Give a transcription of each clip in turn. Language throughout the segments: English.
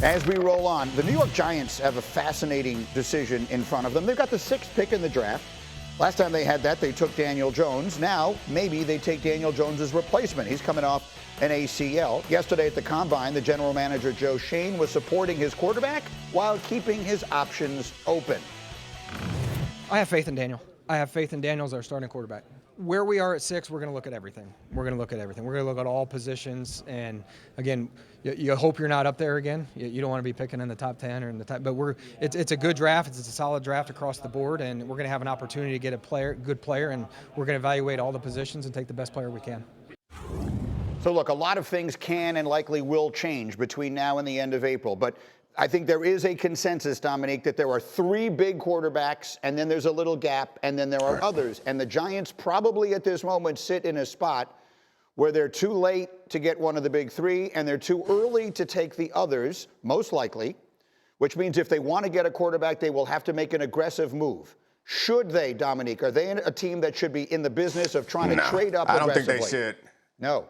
As we roll on, the New York Giants have a fascinating decision in front of them. They've got the 6th pick in the draft. Last time they had that, they took Daniel Jones. Now, maybe they take Daniel Jones' replacement. He's coming off an ACL. Yesterday at the Combine, the general manager, Joe Schoen, was supporting his quarterback while keeping his options open. I have faith in Daniel. I have faith in Daniel as our starting quarterback. Where we are at 6, we're going to look at everything. We're going to look at everything. We're going to look at all positions. And again, you hope you're not up there again. You don't want to be picking in the top 10 or in the top. But it's a good draft. It's a solid draft across the board, and we're going to have an opportunity to get a good player, and we're going to evaluate all the positions and take the best player we can. So look, a lot of things can and likely will change between now and the end of April, but I think there is a consensus, Dominique, that there are 3 big quarterbacks, and then there's a little gap, and then there are others. And the Giants probably at this moment sit in a spot where they're too late to get one of the big 3, and they're too early to take the others, most likely, which means if they want to get a quarterback, they will have to make an aggressive move. Should they, Dominique? Are they a team that should be in the business of trying to trade up aggressively? I don't think they should. No.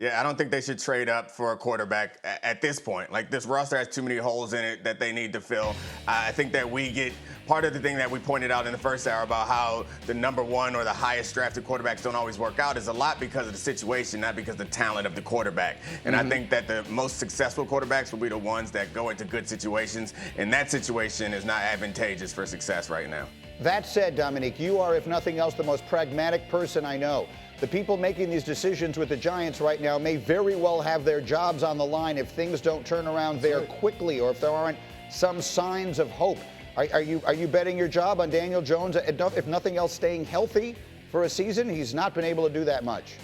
Yeah, I don't think they should trade up for a quarterback at this point. Like, this roster has too many holes in it that they need to fill. I think that we get part of the thing that we pointed out in the first hour about how the number 1 or the highest drafted quarterbacks don't always work out is a lot because of the situation, not because of the talent of the quarterback. And I think that the most successful quarterbacks will be the ones that go into good situations, and that situation is not advantageous for success right now. That said, Dominique, you are, if nothing else, the most pragmatic person I know. The people making these decisions with the Giants right now may very well have their jobs on the line if things don't turn around there quickly, or if there aren't some signs of hope. Are you betting your job on Daniel Jones, if nothing else, staying healthy for a season? He's not been able to do that much.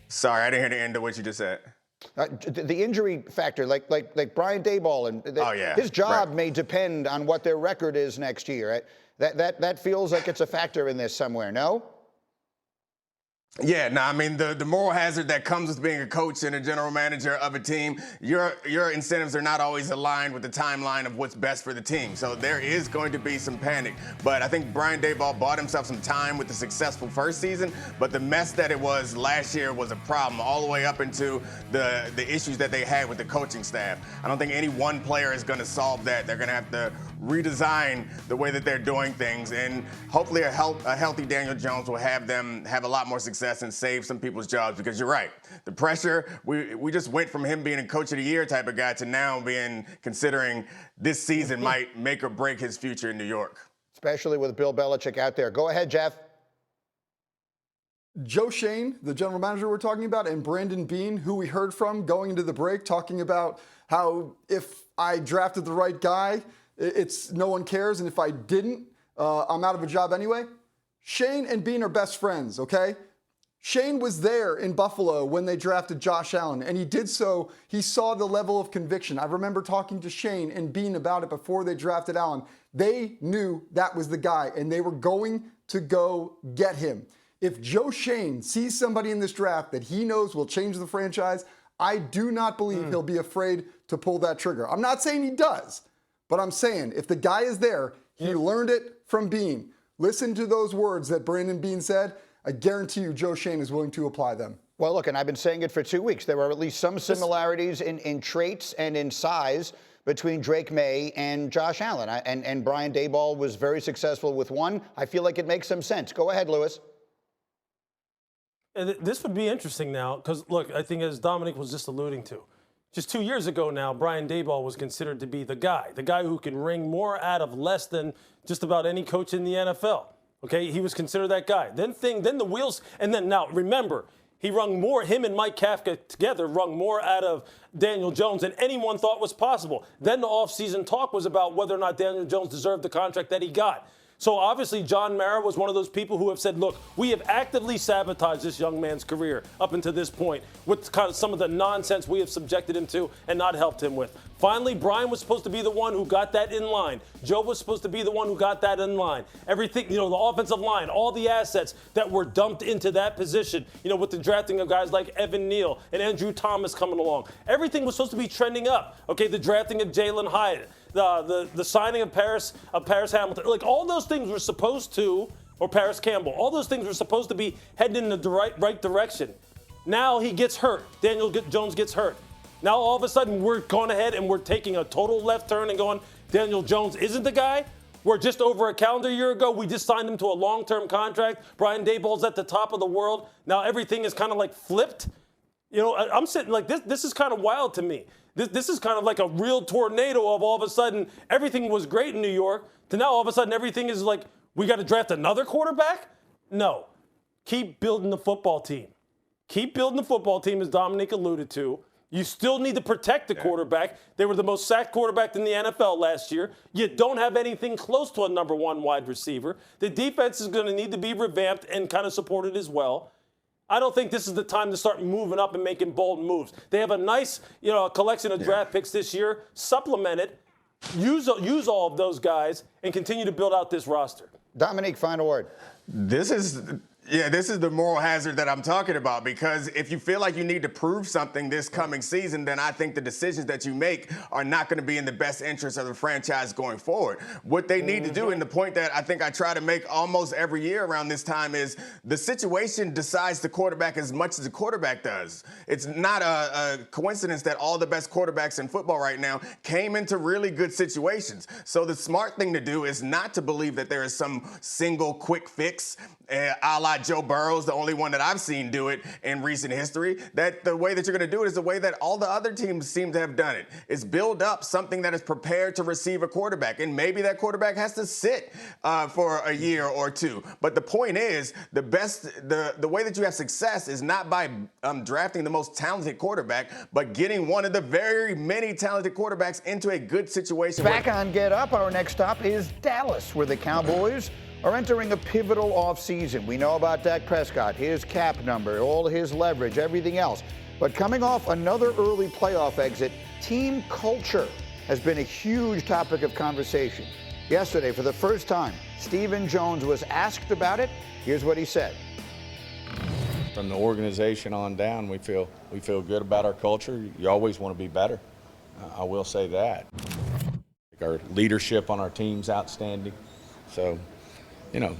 Sorry, I didn't hear the end of what you just said. The injury factor, like Brian Daboll, and his job may depend on what their record is next year. That feels like it's a factor in this somewhere, no? Yeah, no, I mean, the moral hazard that comes with being a coach and a general manager of a team, your incentives are not always aligned with the timeline of what's best for the team. So there is going to be some panic. But I think Brian Daboll bought himself some time with the successful first season, but the mess that it was last year was a problem all the way up into the issues that they had with the coaching staff. I don't think any one player is going to solve that. They're going to have to redesign the way that they're doing things, and hopefully a healthy Daniel Jones will have them have a lot more success and save some people's jobs, because you're right. The pressure, we just went from him being a coach of the year type of guy to now considering this season might make or break his future in New York. Especially with Bill Belichick out there. Go ahead, Jeff. Joe Schoen, the general manager we're talking about, and Brandon Beane, who we heard from going into the break, talking about how if I drafted the right guy, it's no one cares, and if I didn't, I'm out of a job anyway. Schoen and Beane are best friends, okay? Schoen was there in Buffalo when they drafted Josh Allen, and he did so. He saw the level of conviction. I remember talking to Schoen and Beane about it before they drafted Allen. They knew that was the guy, and they were going to go get him. If Joe Schoen sees somebody in this draft that he knows will change the franchise, I do not believe he'll be afraid to pull that trigger. I'm not saying he does, but I'm saying if the guy is there, he learned it from Beane. Listen to those words that Brandon Beane said. I guarantee you Joe Schoen is willing to apply them. Well, look, and I've been saying it for 2 weeks. There are at least some similarities in traits and in size between Drake May and Josh Allen. And Brian Daboll was very successful with one. I feel like it makes some sense. Go ahead, Lewis. And this would be interesting now because, look, I think as Dominic was just alluding to, just 2 years ago now, Brian Daboll was considered to be the guy who can wring more out of less than just about any coach in the NFL. Okay, he was considered that guy. Then the wheels, and then now remember, he wrung more, him and Mike Kafka together wrung more out of Daniel Jones than anyone thought was possible. Then the offseason talk was about whether or not Daniel Jones deserved the contract that he got. So obviously John Mara was one of those people who have said, look, we have actively sabotaged this young man's career up until this point with kind of some of the nonsense we have subjected him to and not helped him with. Finally, Brian was supposed to be the one who got that in line. Joe was supposed to be the one who got that in line. Everything, the offensive line, all the assets that were dumped into that position, with the drafting of guys like Evan Neal and Andrew Thomas coming along. Everything was supposed to be trending up. Okay, the drafting of Jalen Hyatt, the signing of Paris Hamilton, like all those things were supposed to, or Paris Campbell, all those things were supposed to be heading in the right direction. Now he gets hurt. Daniel Jones gets hurt. Now all of a sudden we're going ahead and we're taking a total left turn and going, Daniel Jones isn't the guy. Where just over a calendar year ago, we just signed him to a long-term contract. Brian Daboll's at the top of the world. Now everything is kind of like flipped. You know, I'm sitting like this. This is kind of wild to me. This is kind of like a real tornado of all of a sudden everything was great in New York to now all of a sudden everything is like we got to draft another quarterback? No. Keep building the football team. Keep building the football team, as Dominic alluded to. You still need to protect the quarterback. They were the most sacked quarterback in the NFL last year. You don't have anything close to a number one wide receiver. The defense is going to need to be revamped and kind of supported as well. I don't think this is the time to start moving up and making bold moves. They have a nice, collection of draft picks this year. Supplement it. Use all of those guys and continue to build out this roster. Dominique, final word. This is the moral hazard that I'm talking about, because if you feel like you need to prove something this coming season, then I think the decisions that you make are not going to be in the best interest of the franchise going forward. What they need to do, and the point that I think I try to make almost every year around this time, is the situation decides the quarterback as much as the quarterback does. It's not a coincidence that all the best quarterbacks in football right now came into really good situations. So the smart thing to do is not to believe that there is some single quick fix, a la Joe Burrow's the only one that I've seen do it in recent history. That the way that you're going to do it is the way that all the other teams seem to have done it. Is build up something that is prepared to receive a quarterback. And maybe that quarterback has to sit for a year or two. But the point is, the way that you have success is not by drafting the most talented quarterback, but getting one of the very many talented quarterbacks into a good situation. Back on Get Up, our next stop is Dallas, where the Cowboys are entering a pivotal offseason. We know about Dak Prescott, his cap number, all his leverage, everything else. But coming off another early playoff exit, team culture has been a huge topic of conversation. Yesterday, for the first time, Stephen Jones was asked about it. Here's what he said. From the organization on down, we feel good about our culture. You always want to be better. I will say that. Our leadership on our team's outstanding. So,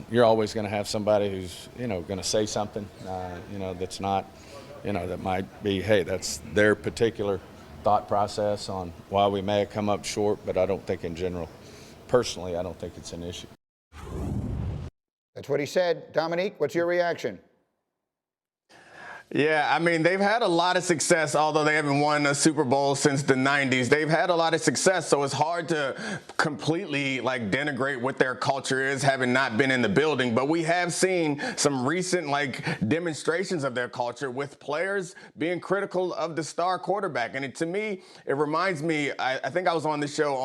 you're always going to have somebody who's, going to say something, that's not, that might be, hey, that's their particular thought process on why we may have come up short, but I don't think in general, personally, I don't think it's an issue. That's what he said. Dominique, what's your reaction? Yeah, I mean, they've had a lot of success, although they haven't won a Super Bowl since the 90s. They've had a lot of success, so it's hard to completely, denigrate what their culture is, having not been in the building. But we have seen some recent, demonstrations of their culture with players being critical of the star quarterback. And to me, it reminds me, I think I was on the show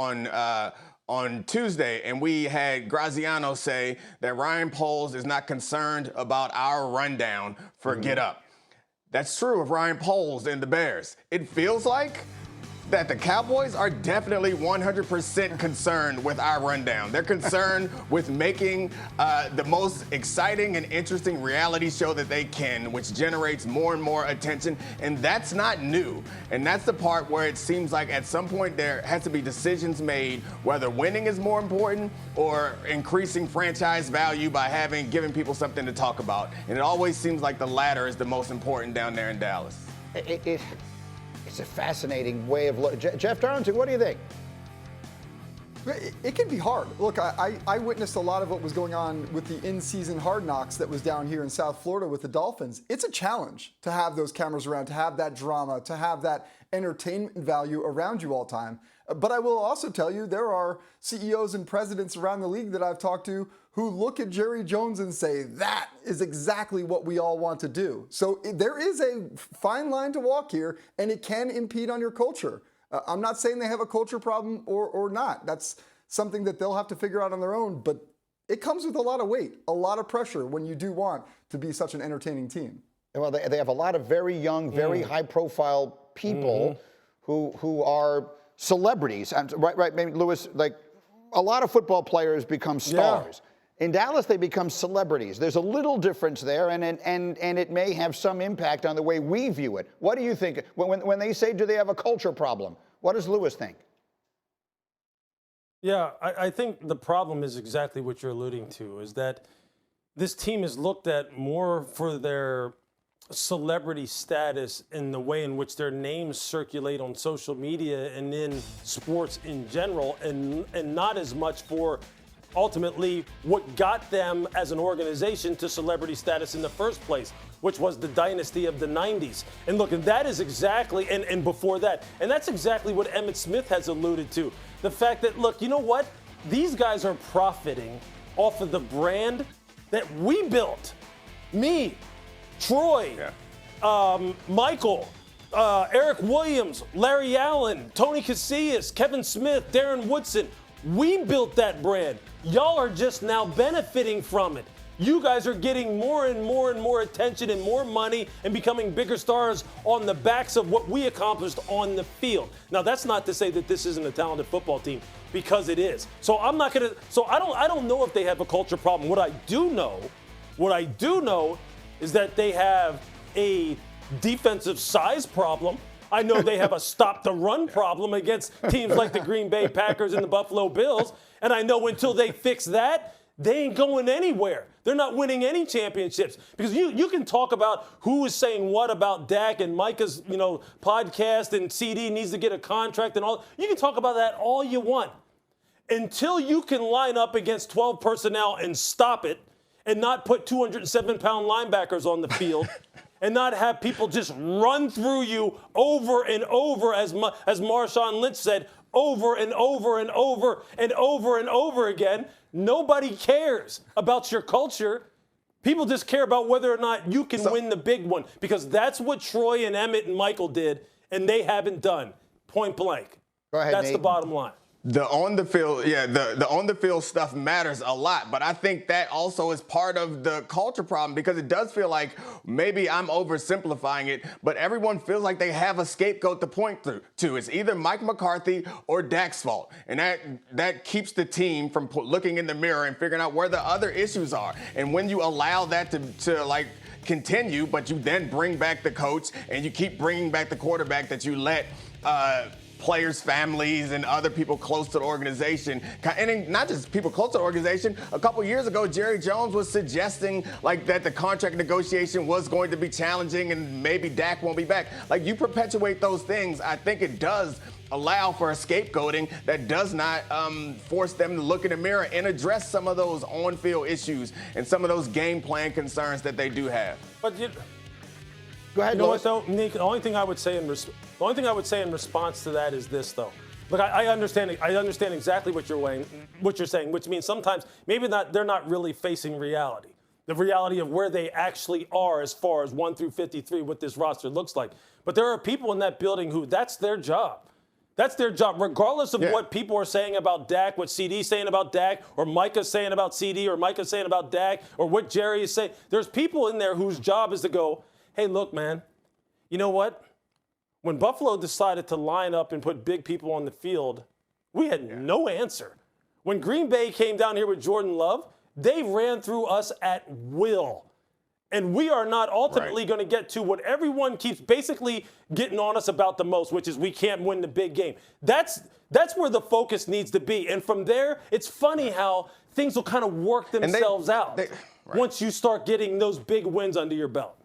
on Tuesday, and we had Graziano say that Ryan Poles is not concerned about our rundown for Get Up. That's true of Ryan Poles and the Bears. It feels like that the Cowboys are definitely 100% concerned with our rundown. They're concerned with making the most exciting and interesting reality show that they can, which generates more and more attention. And that's not new. And that's the part where it seems like at some point there has to be decisions made, whether winning is more important or increasing franchise value by giving people something to talk about. And it always seems like the latter is the most important down there in Dallas. It's a fascinating way of looking. Jeff Darlington, what do you think? It can be hard. Look, I witnessed a lot of what was going on with the in-season Hard Knocks that was down here in South Florida with the Dolphins. It's a challenge to have those cameras around, to have that drama, to have that entertainment value around you all the time. But I will also tell you, there are CEOs and presidents around the league that I've talked to who look at Jerry Jones and say, that is exactly what we all want to do. So there is a fine line to walk here, and it can impede on your culture. I'm not saying they have a culture problem or not. That's something that they'll have to figure out on their own, but it comes with a lot of weight, a lot of pressure when you do want to be such an entertaining team. Well, they have a lot of very young, very high-profile people who are celebrities. Right, maybe Lewis, a lot of football players become stars. Yeah. In Dallas, they become celebrities. There's a little difference there, and it may have some impact on the way we view it. What do you think? When they say, do they have a culture problem, what does Lewis think? Yeah, I think the problem is exactly what you're alluding to, is that this team is looked at more for their celebrity status in the way in which their names circulate on social media and in sports in general, and not as much for ultimately what got them as an organization to celebrity status in the first place, which was the dynasty of the 90s. And look, and that is exactly, and before that, and that's exactly what Emmitt Smith has alluded to. The fact that, look, you know what? These guys are profiting off of the brand that we built. Me, Troy, Michael, Eric Williams, Larry Allen, Tony Casillas, Kevin Smith, Darren Woodson. We built that brand. Y'all are just now benefiting from it. You guys are getting more and more and more attention and more money and becoming bigger stars on the backs of what we accomplished on the field. Now, that's not to say that this isn't a talented football team, because it is. So I'm not gonna. So I don't know if they have a culture problem. What I do know is that they have a defensive size problem. I know they have a stop-the-run problem against teams like the Green Bay Packers and the Buffalo Bills. And I know until they fix that, they ain't going anywhere. They're not winning any championships. Because you can talk about who is saying what about Dak and Micah's, podcast, and CD needs to get a contract and all. You can talk about that all you want. Until you can line up against 12 personnel and stop it and not put 207-pound linebackers on the field and not have people just run through you over and over, as Marshawn Lynch said, over and over and over and over and over again. Nobody cares about your culture. People just care about whether or not you can win the big one, because that's what Troy and Emmitt and Michael did, and they haven't done. Point blank. Go ahead, That's Nate. the bottom line. The on the field, the on the field stuff matters a lot, but I think that also is part of the culture problem, because it does feel like, maybe I'm oversimplifying it, but everyone feels like they have a scapegoat to point to. It's either Mike McCarthy or Dak's fault, and that keeps the team from looking in the mirror and figuring out where the other issues are. And when you allow that to continue, but you then bring back the coach and you keep bringing back the quarterback that you let players' families and other people close to the organization, and not just people close to the organization. A couple years ago, Jerry Jones was suggesting that the contract negotiation was going to be challenging and maybe Dak won't be back. You perpetuate those things, I think it does allow for a scapegoating that does not force them to look in the mirror and address some of those on-field issues and some of those game plan concerns that they do have. But Go ahead, you know Louis. what, though, Nick? The only thing I would say in response to that is this, though. Look, I understand exactly what you're saying, which means sometimes maybe they're not really facing reality, the reality of where they actually are as far as 1 through 53, what this roster looks like. But there are people in that building who that's their job. That's their job, regardless of what people are saying about Dak, what CD's saying about Dak, or Micah's saying about CD, or Micah's saying about Dak, or what Jerry is saying. There's people in there whose job is to go, hey, look, man, you know what? When Buffalo decided to line up and put big people on the field, we had no answer. When Green Bay came down here with Jordan Love, they ran through us at will. And we are not ultimately going to get to what everyone keeps basically getting on us about the most, which is we can't win the big game. That's where the focus needs to be. And from there, it's funny how things will kind of work themselves out once you start getting those big wins under your belt.